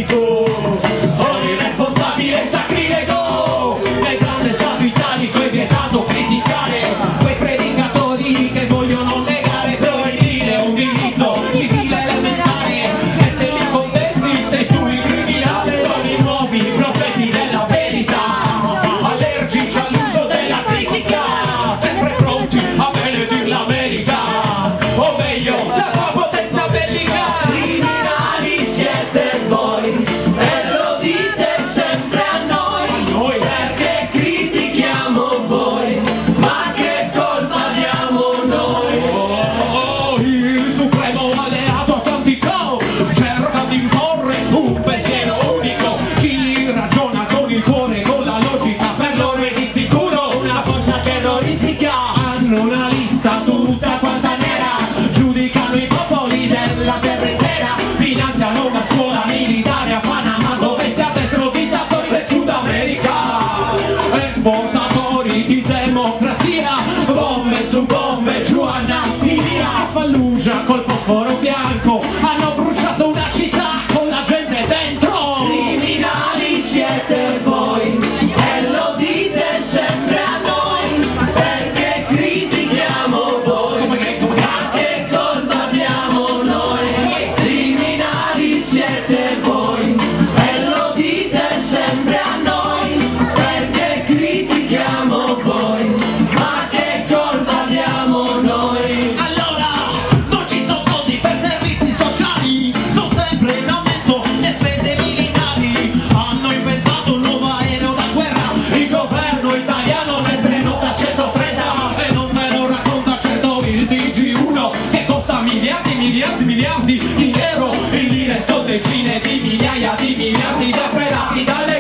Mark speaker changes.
Speaker 1: politico, ogni responsabile sacrilego, nel grande stato italico è vietato criticare quei predicatori che vogliono negare proibire un diritto civile elementare, e se li contesti sei tu il criminale. Sono i nuovi profeti della verità, allergici all'uso della critica, sempre pronti a benedir la verità, o meglio la sua potenza bellica.
Speaker 2: Criminali siete voi e lo dite sempre a noi, perché critichiamo voi, ma che colpa abbiamo noi?
Speaker 1: Oh, il supremo alleato atlantico cerca di imporre un pensiero unico. Chi ragiona con il cuore e con la logica per loro è di sicuro una forza terroristica. Hanno una lista tutta quanta nera, giudicano i popoli della terra intera, finanziano una scuola militare a Panama dove si addestrano dittatori del Sud America, esportatori di democrazia, bombe su bombe giù a Nassiriya, a Fallujah col fosforo bianco hanno bruciato una città con la gente dentro.
Speaker 2: Criminali siete voi e lo dite sempre a noi, perché critichiamo voi, ma che colpa abbiamo noi? Criminali siete voi e lo dite sempre a noi, perché critichiamo voi, ma che colpa abbiamo noi?
Speaker 1: Allora, non ci sono soldi per servizi sociali, sono sempre in aumento le spese militari, hanno inventato un nuovo aereo da guerra, il governo italiano nel treno da 130, e non ve lo racconta certo il TG1 che costa miliardi, miliardi, miliardi di euro, in lire sono decine di migliaia di miliardi depredati dalle